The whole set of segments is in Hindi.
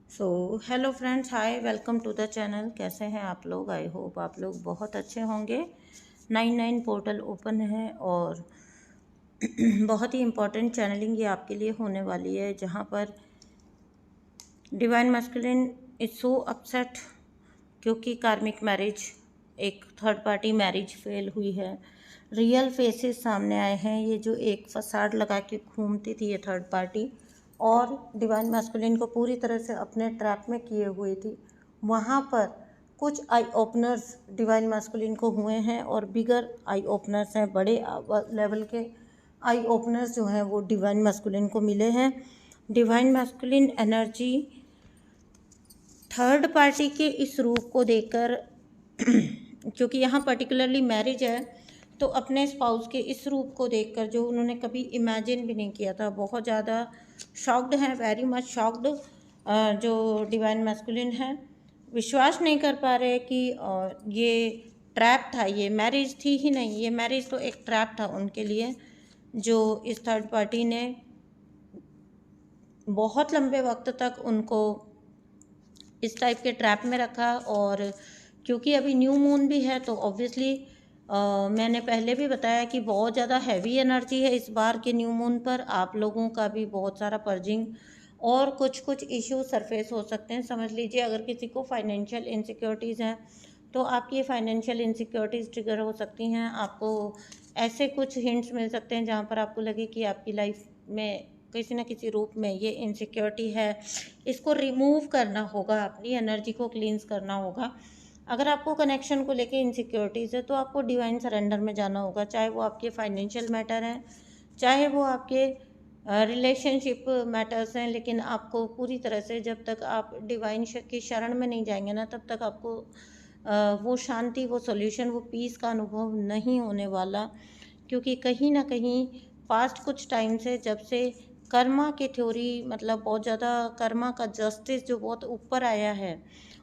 So hello friends, hi, welcome to the channel. कैसे हैं आप लोग? आई होप आप लोग बहुत अच्छे होंगे। 99 पोर्टल ओपन है और बहुत ही इम्पोर्टेंट चैनलिंग ये आपके लिए होने वाली है, जहाँ पर divine masculine is so upset क्योंकि कार्मिक मैरिज, एक थर्ड पार्टी मैरिज फेल हुई है। रियल फेसेस सामने आए हैं। ये जो एक फसाड लगा के घूमती थी ये थर्ड पार्टी, और डिवाइन मैस्कुलिन को पूरी तरह से अपने ट्रैप में किए हुई थी, वहाँ पर कुछ आई ओपनर्स डिवाइन मैस्कुलिन को हुए हैं और बिगर आई ओपनर्स हैं, बड़े लेवल के आई ओपनर्स जो हैं वो डिवाइन मैस्कुलिन को मिले हैं। Divine masculine energy third party के इस रूप को देखकर क्योंकि यहाँ पर्टिकुलरली मैरिज है, तो अपने स्पाउस के इस रूप को देखकर जो उन्होंने कभी इमेजिन भी नहीं किया था, बहुत ज़्यादा शॉक्ड हैं, वेरी मच शॉक्ड। जो डिवाइन मैस्कुलिन है, विश्वास नहीं कर पा रहे कि ये ट्रैप था, ये मैरिज थी ही नहीं, ये मैरिज तो एक ट्रैप था उनके लिए, जो इस थर्ड पार्टी ने बहुत लंबे वक्त तक उनको इस टाइप के ट्रैप में रखा। और क्योंकि अभी न्यू मून भी है तो ऑब्वियसली मैंने पहले भी बताया कि बहुत ज़्यादा हैवी एनर्जी है इस बार के न्यू मून पर। आप लोगों का भी बहुत सारा पर्जिंग और कुछ कुछ इश्यू सरफेस हो सकते हैं। समझ लीजिए, अगर किसी को फाइनेंशियल इनसिक्योरिटीज़ हैं तो आपकी ये फाइनेंशियल इनसिक्योरिटीज़ ट्रिगर हो सकती हैं। आपको ऐसे कुछ हिंट्स मिल सकते हैं जहाँ पर आपको लगे कि आपकी लाइफ में किसी न किसी रूप में ये इनसिक्योरिटी है। इसको रिमूव करना होगा, अपनी एनर्जी को क्लींस करना होगा। अगर आपको कनेक्शन को लेके इनसिक्योरिटीज़ है तो आपको डिवाइन सरेंडर में जाना होगा, चाहे वो आपके फाइनेंशियल मैटर हैं, चाहे वो आपके रिलेशनशिप मैटर्स हैं। लेकिन आपको पूरी तरह से, जब तक आप डिवाइन की शरण में नहीं जाएंगे ना, तब तक आपको वो शांति, वो सॉल्यूशन, वो पीस का अनुभव नहीं होने वाला। क्योंकि कहीं ना कहीं पास्ट कुछ टाइम से, जब से कर्मा की थ्योरी, मतलब बहुत ज़्यादा कर्मा का जस्टिस जो बहुत ऊपर आया है,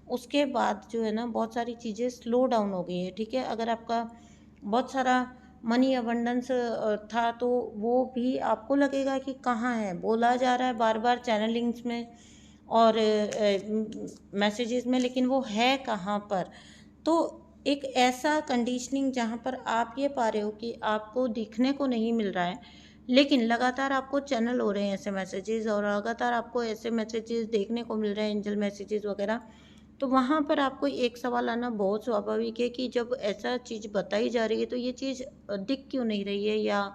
उसके बाद जो है ना बहुत सारी चीज़ें स्लो डाउन हो गई है। ठीक है, अगर आपका बहुत सारा मनी अबंडेंस था तो वो भी आपको लगेगा कि कहाँ है, बोला जा रहा है बार बार चैनलिंग्स में और मैसेजेस में, लेकिन वो है कहाँ पर। तो एक ऐसा कंडीशनिंग जहाँ पर आप ये पा रहे हो कि आपको दिखने को नहीं मिल रहा है, लेकिन लगातार आपको चैनल हो रहे हैं ऐसे मैसेजेस, और लगातार आपको ऐसे मैसेजेस देखने को मिल रहे हैं, एंजल मैसेजेस वगैरह। तो वहाँ पर आपको एक सवाल आना बहुत स्वाभाविक है कि जब ऐसा चीज़ बताई जा रही है तो ये चीज़ दिख क्यों नहीं रही है, या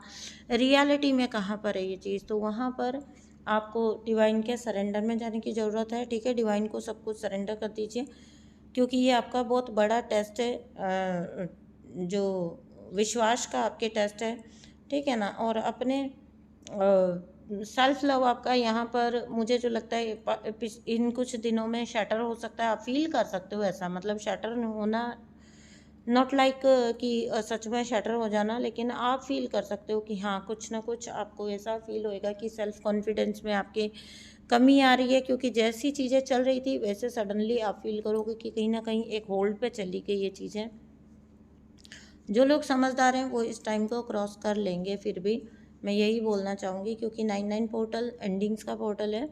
रियलिटी में कहाँ पर है ये चीज़। तो वहाँ पर आपको डिवाइन के सरेंडर में जाने की ज़रूरत है। ठीक है, डिवाइन को सब कुछ सरेंडर कर दीजिए, क्योंकि ये आपका बहुत बड़ा टेस्ट है, जो विश्वास का आपके टेस्ट है। ठीक है ना। और अपने सेल्फ लव आपका यहाँ पर, मुझे जो लगता है इन कुछ दिनों में शटर हो सकता है, आप फील कर सकते हो ऐसा, मतलब शटर होना, नॉट लाइक कि सच में शटर हो जाना, लेकिन आप फील कर सकते हो कि हाँ, कुछ ना कुछ आपको ऐसा फील होएगा कि सेल्फ कॉन्फिडेंस में आपके कमी आ रही है। क्योंकि जैसी चीज़ें चल रही थी वैसे सडनली आप फील करोगे कि कहीं ना कहीं एक होल्ड पे चली गई ये चीज़ें। जो लोग समझदार हैं वो इस टाइम को क्रॉस कर लेंगे। फिर भी मैं यही बोलना चाहूँगी, क्योंकि 99 पोर्टल एंडिंग्स का पोर्टल है,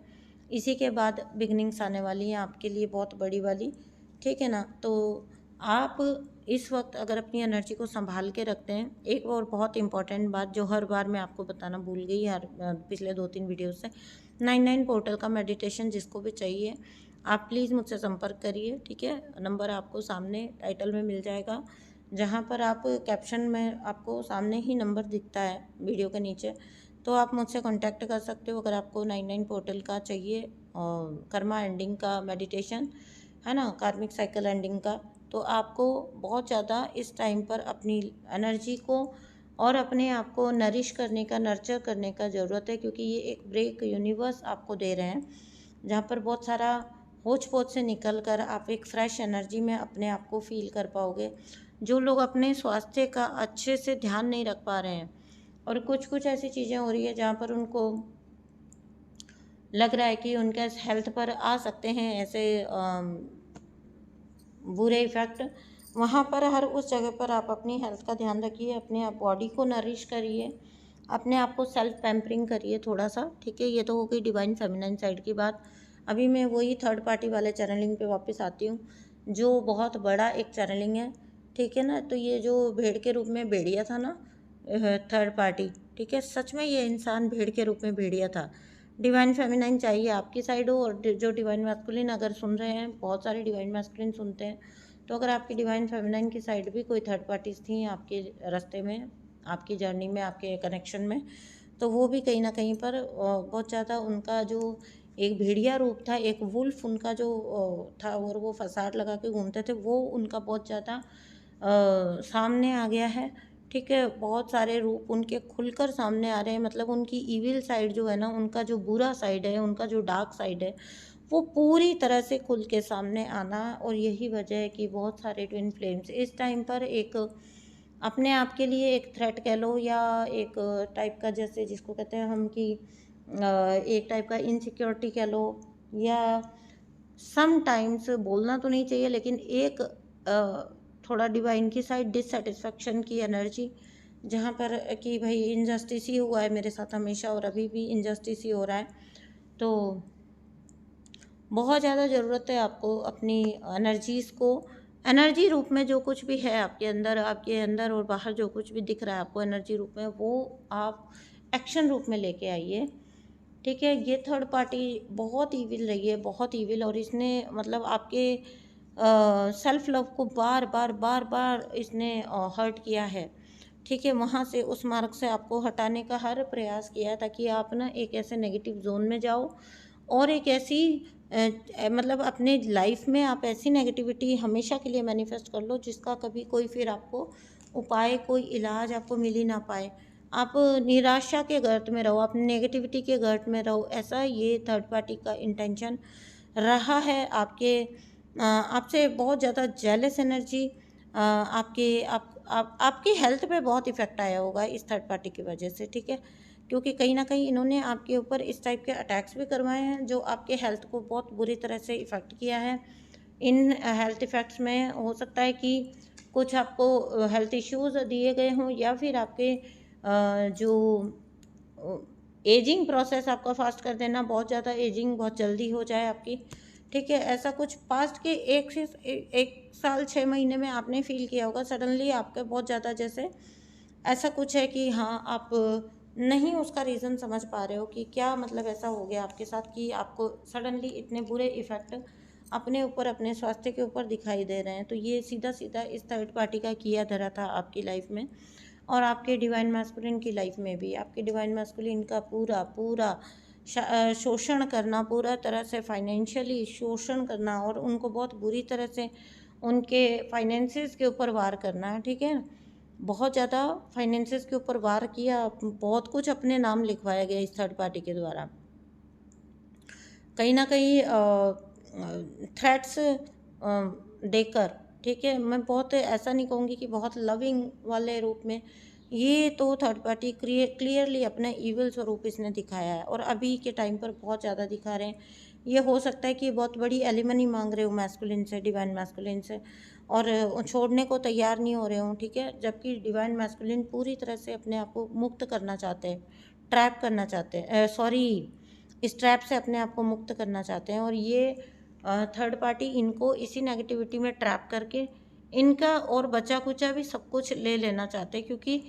इसी के बाद बिगनिंग्स आने वाली हैं आपके लिए, बहुत बड़ी वाली। ठीक है ना। तो आप इस वक्त अगर अपनी एनर्जी को संभाल के रखते हैं, एक और बहुत इंपॉर्टेंट बात जो हर बार मैं आपको बताना भूल गई हर पिछले 2-3 वीडियो से, 99 पोर्टल का मेडिटेशन जिसको भी चाहिए आप प्लीज़ मुझसे संपर्क करिए। ठीक है, नंबर आपको सामने टाइटल में मिल जाएगा, जहाँ पर आप कैप्शन में आपको सामने ही नंबर दिखता है वीडियो के नीचे, तो आप मुझसे कांटेक्ट कर सकते हो अगर आपको 99 पोर्टल का चाहिए, और कर्मा एंडिंग का मेडिटेशन है ना, कार्मिक साइकिल एंडिंग का। तो आपको बहुत ज़्यादा इस टाइम पर अपनी एनर्जी को और अपने आप को नरिश करने का, नर्चर करने का ज़रूरत है, क्योंकि ये एक ब्रेक यूनिवर्स आपको दे रहे हैं, जहाँ पर बहुत सारा होच पोच से निकल कर आप एक फ्रेश एनर्जी में अपने आप को फील कर पाओगे। जो लोग अपने स्वास्थ्य का अच्छे से ध्यान नहीं रख पा रहे हैं, और कुछ कुछ ऐसी चीज़ें हो रही है जहाँ पर उनको लग रहा है कि उनके हेल्थ पर आ सकते हैं ऐसे बुरे इफ़ेक्ट, वहाँ पर हर उस जगह पर आप अपनी हेल्थ का ध्यान रखिए, अपने आप बॉडी को नरिश करिए, अपने आप को सेल्फ पैम्परिंग करिए थोड़ा सा। ठीक है, ये तो हो गई डिवाइन फेमिनाइन साइड की बात। अभी मैं वही थर्ड पार्टी वाले चैनलिंग पे वापस आती हूँ, जो बहुत बड़ा एक चैनलिंग है, ठीक है ना। तो ये जो भेड़ के रूप में भेड़िया था ना, थर्ड पार्टी, ठीक है, सच में ये इंसान भेड़ के रूप में भेड़िया था। डिवाइन फेमिनाइन चाहिए आपकी साइड हो, और जो डिवाइन मैस्कुलिन अगर सुन रहे हैं, बहुत सारे डिवाइन मैस्कुलिन सुनते हैं, तो अगर आपकी डिवाइन फेमिनाइन की साइड भी कोई थर्ड पार्टीज थी आपके रास्ते में, आपकी जर्नी में, आपके कनेक्शन में, तो वो भी कहीं ना कहीं पर बहुत ज़्यादा उनका जो एक भेड़िया रूप था, एक वुल्फ उनका जो था, और वो फसाद लगा के घूमते थे, वो उनका बहुत ज़्यादा सामने आ गया है, ठीक है। बहुत सारे रूप उनके खुलकर सामने आ रहे हैं, मतलब उनकी इविल साइड जो है ना, उनका जो बुरा साइड है, उनका जो डार्क साइड है, वो पूरी तरह से खुल के सामने आना। और यही वजह है कि बहुत सारे ट्विन फ्लेम्स इस टाइम पर एक अपने आप के लिए एक थ्रेट कह लो, या एक टाइप का, जैसे जिसको कहते हैं हम कि एक टाइप का इनसिक्योरिटी कह लो, या सम टाइम्स बोलना तो नहीं चाहिए, लेकिन एक थोड़ा डिवाइन की साइड डिससेटिस्फेक्शन की एनर्जी, जहाँ पर कि भाई इनजस्टिस ही हुआ है मेरे साथ हमेशा, और अभी भी इनजस्टिस ही हो रहा है। तो बहुत ज़्यादा ज़रूरत है आपको अपनी एनर्जीज़ को, एनर्जी रूप में जो कुछ भी है आपके अंदर और बाहर जो कुछ भी दिख रहा है आपको एनर्जी रूप में, वो आप एक्शन रूप में लेके आइए, ठीक है। ये थर्ड पार्टी बहुत ईविल रही है, बहुत ईविल, और इसने मतलब आपके सेल्फ लव को बार बार बार बार इसने हर्ट किया है, ठीक है। वहाँ से, उस मार्ग से आपको हटाने का हर प्रयास किया है, ताकि आप ना एक ऐसे नेगेटिव जोन में जाओ, और एक ऐसी मतलब अपने लाइफ में आप ऐसी नेगेटिविटी हमेशा के लिए मैनिफेस्ट कर लो, जिसका कभी कोई फिर आपको उपाय, कोई इलाज आपको मिल ही ना पाए। आप निराशा के गर्त में रहो, आप नेगेटिविटी के गर्त में रहो, ऐसा ये थर्ड पार्टी का इंटेंशन रहा है। आपसे बहुत ज़्यादा जेलस एनर्जी, आपकी हेल्थ पे बहुत इफ़ेक्ट आया होगा इस थर्ड पार्टी की वजह से, ठीक है। क्योंकि कहीं ना कहीं इन्होंने आपके ऊपर इस टाइप के अटैक्स भी करवाए हैं, जो आपके हेल्थ को बहुत बुरी तरह से इफ़ेक्ट किया है। इन हेल्थ इफ़ेक्ट्स में हो सकता है कि कुछ आपको हेल्थ इश्यूज़ दिए गए हों, या फिर आपके जो एजिंग प्रोसेस आपका फास्ट कर देना, बहुत ज़्यादा एजिंग बहुत जल्दी हो जाए आपकी, ठीक है। ऐसा कुछ पास्ट के 1 साल 6 महीने में आपने फील किया होगा, सडनली आपके बहुत ज़्यादा, जैसे ऐसा कुछ है कि हाँ, आप नहीं उसका रीज़न समझ पा रहे हो कि क्या मतलब ऐसा हो गया आपके साथ कि आपको सडनली इतने बुरे इफ़ेक्ट अपने ऊपर, अपने स्वास्थ्य के ऊपर दिखाई दे रहे हैं। तो ये सीधा सीधा इस थर्ड पार्टी का किया धरा था आपकी लाइफ में, और आपके डिवाइन मैस्कुलिन की लाइफ में भी। आपके डिवाइन मैस्कुलिन का पूरा पूरा शोषण करना, पूरा तरह से फाइनेंशियली शोषण करना, और उनको बहुत बुरी तरह से उनके फाइनेंसेस के ऊपर वार करना, ठीक है। बहुत ज़्यादा फाइनेंसेस के ऊपर वार किया, बहुत कुछ अपने नाम लिखवाया गया इस थर्ड पार्टी के द्वारा। कहीं ना कहीं थ्रेट्स देकर, ठीक है, मैं बहुत ऐसा नहीं कहूँगी कि बहुत लविंग वाले रूप में, ये तो थर्ड पार्टी क्लियरली अपना इविल स्वरूप इसने दिखाया है, और अभी के टाइम पर बहुत ज़्यादा दिखा रहे हैं। ये हो सकता है कि बहुत बड़ी एलिमनी मांग रहे हो मैस्कुलिन से, डिवाइन मैस्कुलिन से, और छोड़ने को तैयार नहीं हो रहे हो, ठीक है। जबकि डिवाइन मैस्कुलिन पूरी तरह से अपने आप को मुक्त करना चाहते हैं, ट्रैप करना चाहते हैं, सॉरी, इस ट्रैप से अपने आप को मुक्त करना चाहते हैं। और ये थर्ड पार्टी इनको इसी नेगेटिविटी में ट्रैप करके इनका और बचा कुचा भी सब कुछ ले लेना चाहते हैं। क्योंकि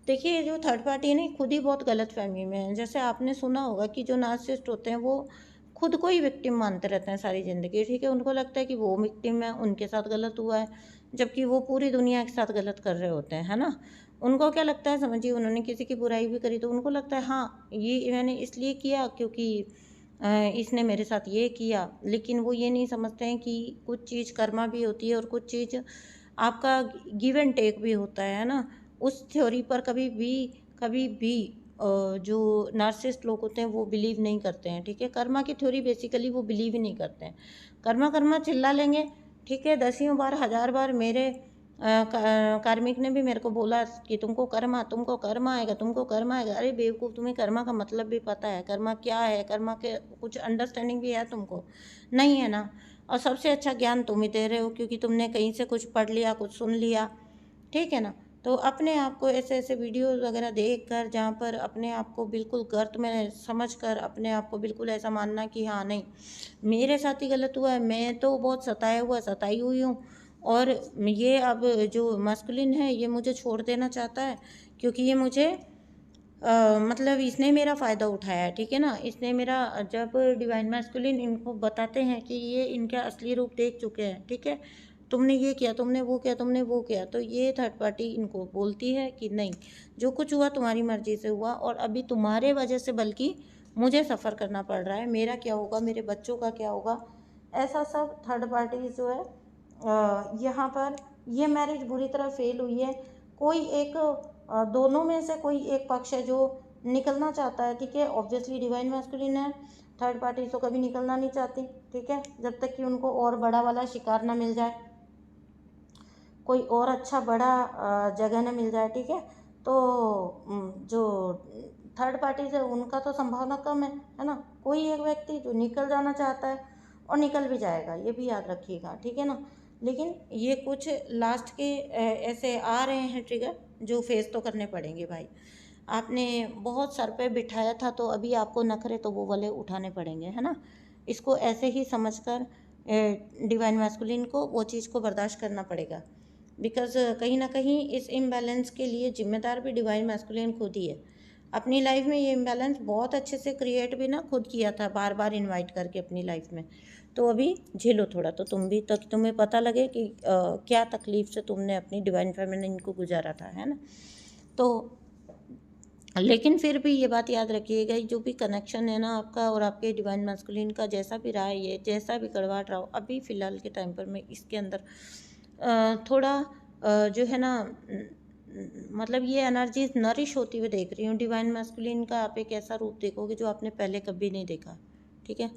देखिए, ये जो थर्ड पार्टी है ना, खुद ही बहुत गलत फहमी में है। जैसे आपने सुना होगा कि जो नार्सिसिस्ट होते हैं वो खुद को ही विक्टिम मानते रहते हैं सारी ज़िंदगी, ठीक है। उनको लगता है कि वो विक्टिम है, उनके साथ गलत हुआ है, जबकि वो पूरी दुनिया के साथ गलत कर रहे होते हैं, है ना। उनको क्या लगता है, समझिए, उन्होंने किसी की बुराई भी करी तो उनको लगता है हाँ, ये मैंने इसलिए किया क्योंकि इसने मेरे साथ ये किया। लेकिन वो ये नहीं समझते हैं कि कुछ चीज़ कर्मा भी होती है, और कुछ चीज़ आपका गिव एंड टेक भी होता है ना। उस थ्योरी पर कभी भी जो नार्सिसिस्ट लोग होते हैं वो बिलीव नहीं करते हैं, ठीक है। कर्मा की थ्योरी बेसिकली वो बिलीव ही नहीं करते हैं। कर्मा कर्मा चिल्ला लेंगे, ठीक है, दसियों बार, 1000 बार। मेरे कार्मिक ने भी मेरे को बोला कि तुमको कर्मा आएगा, तुमको कर्मा आएगा। अरे बेवकूफ़, तुम्हें कर्मा का मतलब भी पता है? कर्मा क्या है? कर्मा के कुछ अंडरस्टैंडिंग भी है तुमको? नहीं है ना। और सबसे अच्छा ज्ञान तुम ही दे रहे हो, क्योंकि तुमने कहीं से कुछ पढ़ लिया, कुछ सुन लिया, ठीक है ना। तो अपने आप को ऐसे ऐसे वीडियोस वगैरह देख कर, जहाँ पर अपने आप को बिल्कुल गर्त में समझ कर अपने आप को बिल्कुल ऐसा मानना कि हाँ नहीं, मेरे साथ ही गलत हुआ है, मैं तो बहुत सताई हुई हूँ, और ये अब जो मस्कुलिन है ये मुझे छोड़ देना चाहता है, क्योंकि ये मुझे मतलब इसने मेरा फ़ायदा उठाया है, ठीक है ना। इसने मेरा, जब डिवाइन मैस्कुलिन इनको बताते हैं कि ये इनका असली रूप देख चुके हैं, ठीक है, तुमने ये किया, तुमने वो किया, तुमने वो किया, तो ये थर्ड पार्टी इनको बोलती है कि नहीं, जो कुछ हुआ तुम्हारी मर्ज़ी से हुआ, और अभी तुम्हारे वजह से बल्कि मुझे सफ़र करना पड़ रहा है, मेरा क्या होगा, मेरे बच्चों का क्या होगा। ऐसा सब थर्ड पार्टी जो है यहाँ पर, ये मैरिज बुरी तरह फेल हुई है। कोई एक दोनों में से कोई एक पक्ष है जो निकलना चाहता है, ठीक है। ऑब्वियसली डिवाइन मैस्कुलिन है, थर्ड पार्टी तो कभी निकलना नहीं चाहती, ठीक है, जब तक कि उनको और बड़ा वाला शिकार ना मिल जाए, कोई और अच्छा बड़ा जगह ना मिल जाए, ठीक है। तो जो थर्ड पार्टी है उनका तो संभावना कम है ना। कोई एक व्यक्ति जो निकल जाना चाहता है और निकल भी जाएगा, ये भी याद रखिएगा, ठीक है ना। लेकिन ये कुछ लास्ट के ऐसे आ रहे हैं ट्रिगर जो फेस तो करने पड़ेंगे भाई। आपने बहुत सर पे बिठाया था, तो अभी आपको नखरे तो वो वाले उठाने पड़ेंगे, है ना। इसको ऐसे ही समझकर डिवाइन मैस्कुलिन को वो चीज़ को बर्दाश्त करना पड़ेगा, बिकॉज़ कहीं ना कहीं इस इम्बैलेंस के लिए जिम्मेदार भी डिवाइन मैस्कुलिन खुद ही है। अपनी लाइफ में ये इम्बैलेंस बहुत अच्छे से क्रिएट भी ना खुद किया था, बार बार इनवाइट करके अपनी लाइफ में। तो अभी झेलो थोड़ा, तो तुम भी, तो तुम्हें पता लगे कि क्या तकलीफ से तुमने अपनी डिवाइन फेमिनिन को गुजारा था, है ना। तो लेकिन फिर भी ये बात याद रखिएगा, जो भी कनेक्शन है ना आपका और आपके डिवाइन मैस्कुलिन का, जैसा भी रहा है, ये जैसा भी कड़वाट रहा हो, अभी फ़िलहाल के टाइम पर मैं इसके अंदर थोड़ा जो है ना, मतलब ये एनर्जीज नरिश होती हुई देख रही हूँ। डिवाइन मैस्कुलिन का आप एक ऐसा रूप देखोगे जो आपने पहले कभी नहीं देखा, ठीक है,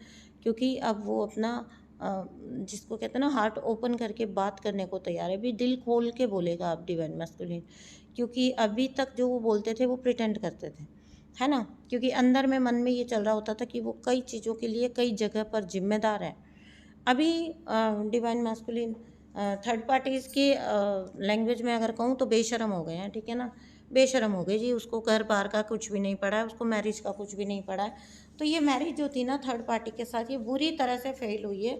क्योंकि अब वो अपना जिसको कहते हैं ना हार्ट ओपन करके बात करने को तैयार है, अभी दिल खोल के बोलेगा आप डिवाइन मैस्कुलिन, क्योंकि अभी तक जो वो बोलते थे वो प्रिटेंड करते थे, है ना, क्योंकि अंदर में मन में ये चल रहा होता था कि वो कई चीज़ों के लिए कई जगह पर जिम्मेदार है। अभी डिवाइन मैस्कुलिन थर्ड पार्टीज़ की लैंग्वेज में अगर कहूँ तो बेशरम हो गए हैं, ठीक है ना। बेशरम हो गए जी, उसको घर बार का कुछ भी नहीं पड़ा है, उसको मैरिज का कुछ भी नहीं पड़ा है। तो ये मैरिज जो थी ना थर्ड पार्टी के साथ, ये बुरी तरह से फेल हुई है,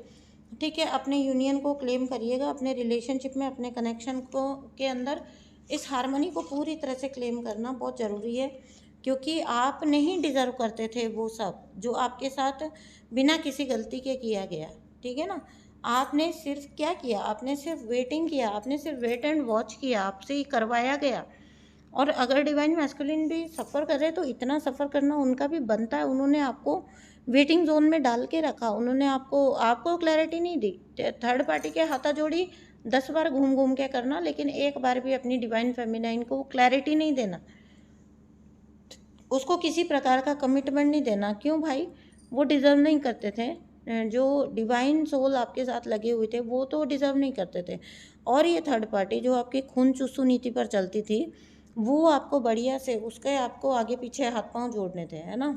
ठीक है। अपने यूनियन को क्लेम करिएगा, अपने रिलेशनशिप में, अपने कनेक्शन को के अंदर इस हारमोनी को पूरी तरह से क्लेम करना बहुत ज़रूरी है, क्योंकि आप नहीं डिज़र्व करते थे वो सब जो आपके साथ बिना किसी गलती के किया गया, ठीक है ना। आपने सिर्फ क्या किया, आपने सिर्फ वेटिंग किया, आपने सिर्फ वेट एंड वॉच किया, आपसे ही करवाया गया। और अगर डिवाइन मैस्कुलिन भी सफ़र कर रहे तो इतना सफ़र करना उनका भी बनता है। उन्होंने आपको वेटिंग जोन में डाल के रखा, उन्होंने आपको क्लैरिटी नहीं दी। थर्ड पार्टी के हाथा जोड़ी 10 बार घूम घूम के करना, लेकिन एक बार भी अपनी डिवाइन फेमिनाइन को क्लैरिटी नहीं देना, उसको किसी प्रकार का कमिटमेंट नहीं देना। क्यों भाई, वो डिज़र्व नहीं करते थे। जो डिवाइन सोल आपके साथ लगे हुए थे वो तो डिज़र्व नहीं करते थे। और ये थर्ड पार्टी जो आपकी खून चूसू नीति पर चलती थी, वो आपको बढ़िया से उसके आपको आगे पीछे हाथ पांव जोड़ने थे, है ना।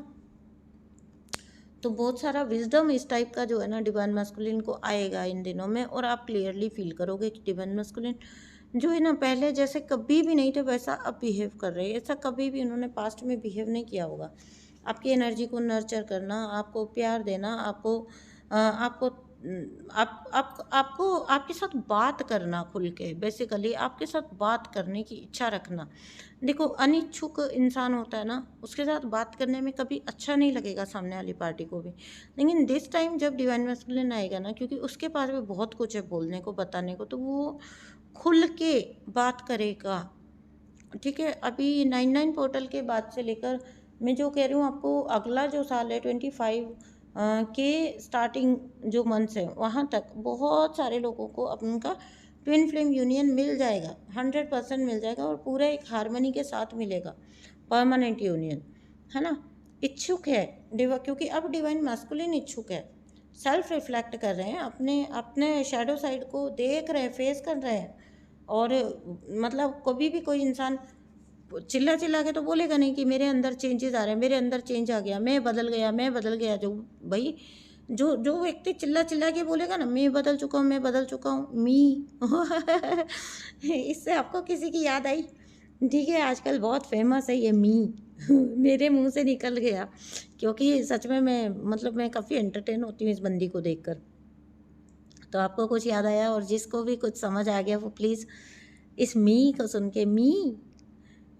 तो बहुत सारा विजडम इस टाइप का जो है ना डिवाइन मैस्कुलिन को आएगा इन दिनों में, और आप क्लियरली फील करोगे कि डिवाइन मैस्कुलिन जो है ना पहले जैसे कभी भी नहीं थे वैसा अब बिहेव कर रहे हैं। ऐसा कभी भी उन्होंने पास्ट में बिहेव नहीं किया होगा। आपकी एनर्जी को नर्चर करना, आपको प्यार देना, आपको आपको आपके साथ बात करना, खुल के बेसिकली आपके साथ बात करने की इच्छा रखना। देखो अनिच्छुक इंसान होता है ना, उसके साथ बात करने में कभी अच्छा नहीं लगेगा सामने वाली पार्टी को भी। लेकिन दिस टाइम जब डिवाइन मैस्कुलिन आएगा ना, क्योंकि उसके पास भी बहुत कुछ है बोलने को, बताने को, तो वो खुल के बात करेगा, ठीक है। अभी 99 पोर्टल के बाद से लेकर मैं जो कह रही हूँ आपको, अगला जो साल है 25 के स्टार्टिंग जो मंथ्स है वहाँ तक बहुत सारे लोगों को उनका ट्विन फ्लेम यूनियन मिल जाएगा, 100% मिल जाएगा, और पूरा एक हारमोनी के साथ मिलेगा, परमानेंट यूनियन, है ना। इच्छुक है क्योंकि अब डिवाइन मैस्कुलिन इच्छुक है, सेल्फ रिफ्लेक्ट कर रहे हैं, अपने अपने शैडो साइड को देख रहे हैं, फेस कर रहे हैं। और मतलब कभी भी कोई इंसान चिल्ला चिल्ला के तो बोलेगा नहीं कि मेरे अंदर चेंजेस आ रहे हैं, मेरे अंदर चेंज आ गया, मैं बदल गया, मैं बदल गया। जो भाई जो जो व्यक्ति चिल्ला चिल्ला के बोलेगा ना मैं बदल चुका हूँ, मैं बदल चुका हूँ, मी इससे आपको किसी की याद आई? ठीक है, आजकल बहुत फेमस है ये मी। मेरे मुंह से निकल गया, क्योंकि सच में मैं काफ़ी एंटरटेन होती हूँ इस बंदी को देखकर। तो आपको कुछ याद आया, और जिसको भी कुछ समझ आ गया वो प्लीज़ इस मी को सुन के, मी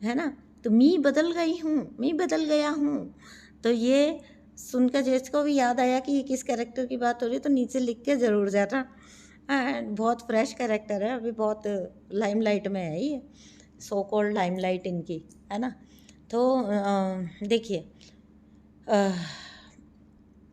है ना, तो मी बदल गई हूँ, मी बदल गया हूँ, तो ये सुनकर जिसको भी याद आया कि ये किस कैरेक्टर की बात हो रही है तो नीचे लिख के ज़रूर जाना। बहुत फ्रेश कैरेक्टर है, अभी बहुत लाइमलाइट में है ये, सो कॉल्ड लाइमलाइट इनकी, है ना। तो देखिए,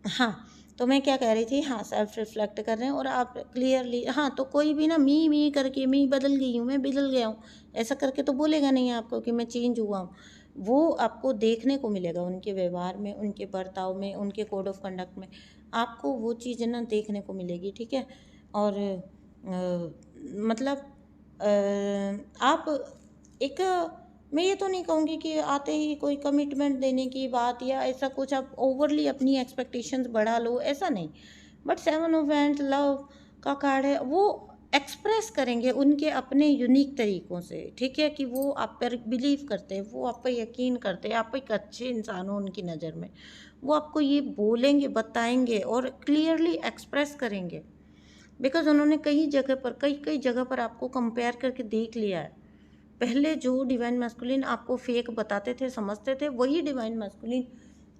हाँ, तो मैं क्या कह रही थी, हाँ सेल्फ रिफ्लेक्ट कर रहे हैं और आप क्लियरली, हाँ तो कोई भी ना मी करके मी बदल गई हूँ, मैं बदल गया हूँ, ऐसा करके तो बोलेगा नहीं आपको कि मैं चेंज हुआ हूँ। वो आपको देखने को मिलेगा उनके व्यवहार में, उनके बर्ताव में, उनके कोड ऑफ कंडक्ट में, आपको वो चीज़ ना देखने को मिलेगी, ठीक है। और मतलब आप एक, मैं ये तो नहीं कहूँगी कि आते ही कोई कमिटमेंट देने की बात या ऐसा कुछ आप ओवरली अपनी एक्सपेक्टेशंस बढ़ा लो, ऐसा नहीं। बट 7 ऑफ वैंड्स लव का कार्ड है, वो एक्सप्रेस करेंगे उनके अपने यूनिक तरीक़ों से, ठीक है, कि वो आप पर बिलीव करते हैं, वो आप पर यकीन करते हैं, आप एक अच्छे इंसान हो उनकी नज़र में। वो आपको ये बोलेंगे, बताएंगे और क्लियरली एक्सप्रेस करेंगे, बिकॉज़ उन्होंने कई जगह पर आपको कंपेयर करके देख लिया है। पहले जो डिवाइन मैस्कुलिन आपको फेक बताते थे, समझते थे, वही डिवाइन मैस्कुलिन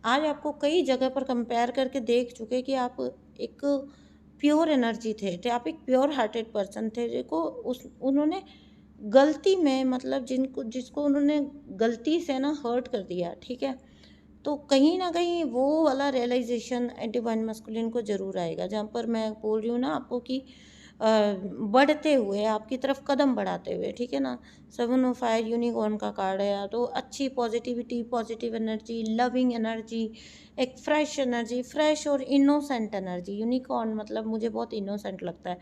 आज आपको कई जगह पर कंपेयर करके देख चुके कि आप एक प्योर एनर्जी थे, आप एक प्योर हार्टेड पर्सन थे, जिसको उन्होंने गलती में, मतलब जिसको उन्होंने गलती से ना हर्ट कर दिया, ठीक है। तो कहीं ना कहीं वो वाला रियलाइजेशन डिवाइन मैस्कुलिन को ज़रूर आएगा, जहाँ पर मैं बोल रही हूँ ना आपको कि बढ़ते हुए आपकी तरफ कदम बढ़ाते हुए, ठीक है ना। 7 ऑफ फायर यूनिकॉर्न का कार्ड है, तो अच्छी positivity, positive energy, loving energy, एक फ्रेश एनर्जी, फ्रेश और इनोसेंट एनर्जी। यूनिकॉर्न मतलब मुझे बहुत इनोसेंट लगता है,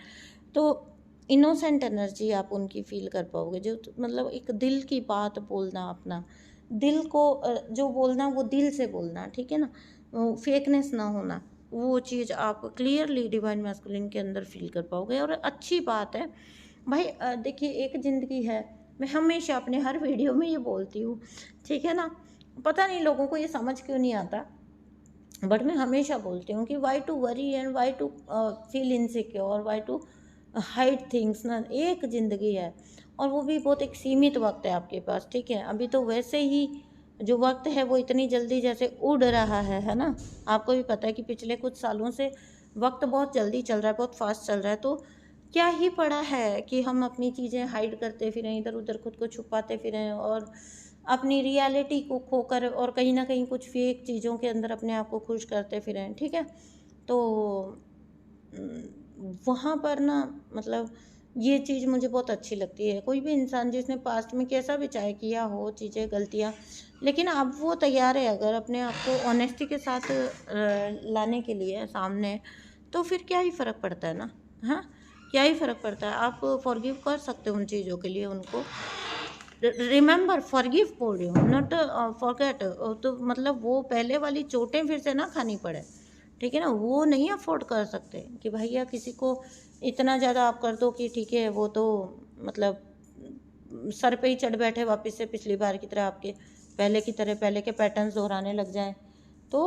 तो इनोसेंट एनर्जी आप उनकी फील कर पाओगे, जो मतलब एक दिल की बात बोलना, अपना दिल को जो बोलना वो दिल से बोलना, ठीक है ना, फेकनेस ना होना, वो चीज़ आप क्लियरली डिवाइन मैस्कुलिन के अंदर फील कर पाओगे। और अच्छी बात है भाई, देखिए एक ज़िंदगी है, मैं हमेशा अपने हर वीडियो में ये बोलती हूँ, ठीक है ना। पता नहीं लोगों को ये समझ क्यों नहीं आता, बट मैं हमेशा बोलती हूँ कि why to worry and why to feel insecure, why to hide things ना। एक ज़िंदगी है और वो भी बहुत एक सीमित वक्त है आपके पास, ठीक है। अभी तो वैसे ही जो वक्त है वो इतनी जल्दी जैसे उड़ रहा है ना। आपको भी पता है कि पिछले कुछ सालों से वक्त बहुत जल्दी चल रहा है, बहुत फास्ट चल रहा है। तो क्या ही पड़ा है कि हम अपनी चीज़ें हाइड करते फिरें, इधर उधर खुद को छुपाते फिरें और अपनी रियलिटी को खोकर और कहीं ना कहीं कुछ फेक चीज़ों के अंदर अपने आप को खुश करते फिरें, ठीक है। तो वहाँ पर ना, मतलब ये चीज़ मुझे बहुत अच्छी लगती है। कोई भी इंसान जिसने पास्ट में कैसा भी चाहे किया हो चीज़ें, गलतियाँ, लेकिन अब वो तैयार है अगर अपने आप को ऑनेस्टी के साथ लाने के लिए सामने, तो फिर क्या ही फ़र्क पड़ता है ना। हाँ, क्या ही फ़र्क पड़ता है, आप फॉरगिव कर सकते हो उन चीज़ों के लिए उनको। रिमेंबर, फॉरगिव बोल रही हूँ, नॉट फॉरगेट। तो मतलब वो पहले वाली चोटें फिर से ना खानी पड़े, ठीक है ना। वो नहीं अफोर्ड कर सकते कि भैया किसी को इतना ज़्यादा आप कर दो कि ठीक है वो तो मतलब सर पे ही चढ़ बैठे वापस से पिछली बार की तरह, आपके पहले की तरह पहले के पैटर्न्स दोहराने लग जाएं। तो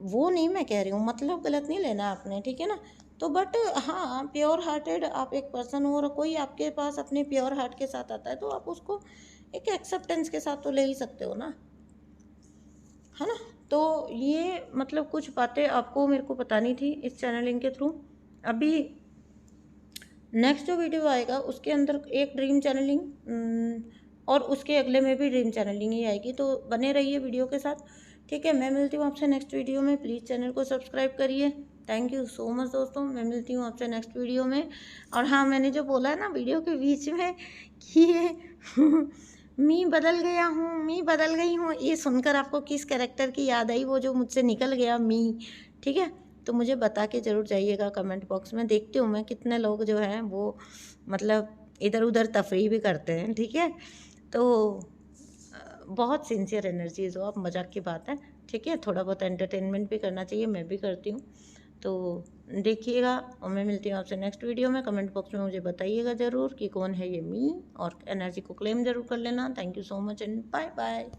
वो नहीं मैं कह रही हूँ, मतलब गलत नहीं लेना आपने, ठीक है ना। तो बट हाँ, प्योर हार्टेड आप एक पर्सन हो और कोई आपके पास अपने प्योर हार्ट के साथ आता है तो आप उसको एक एक्सेप्टेंस के साथ तो ले ही सकते हो ना, है ना। तो ये मतलब कुछ बातें आपको मेरे को बतानी थी इस चैनलिंग के थ्रू। अभी नेक्स्ट जो वीडियो आएगा उसके अंदर एक ड्रीम चैनलिंग और उसके अगले में भी ड्रीम चैनलिंग ही आएगी, तो बने रहिए वीडियो के साथ, ठीक है। मैं मिलती हूँ आपसे नेक्स्ट वीडियो में, प्लीज़ चैनल को सब्सक्राइब करिए। थैंक यू सो मच दोस्तों, मैं मिलती हूँ आपसे नेक्स्ट वीडियो में। और हाँ, मैंने जो बोला है ना वीडियो के बीच में कि ये मी बदल गया हूँ, मी बदल गई हूँ, ये सुनकर आपको किस कैरेक्टर की याद आई, वो जो मुझसे निकल गया मी, ठीक है। तो मुझे बता के ज़रूर जाइएगा कमेंट बॉक्स में, देखती हूँ मैं कितने लोग जो हैं वो मतलब इधर उधर तफरीह भी करते हैं, ठीक है। तो बहुत सिंसियर एनर्जीज हो आप, मजाक की बात है, ठीक है। थोड़ा बहुत एंटरटेनमेंट भी करना चाहिए, मैं भी करती हूँ। तो देखिएगा, और मैं मिलती हूँ आपसे नेक्स्ट वीडियो में। कमेंट बॉक्स में मुझे बताइएगा ज़रूर कि कौन है ये मी, और एनर्जी को क्लेम ज़रूर कर लेना। Thank you so much and bye bye.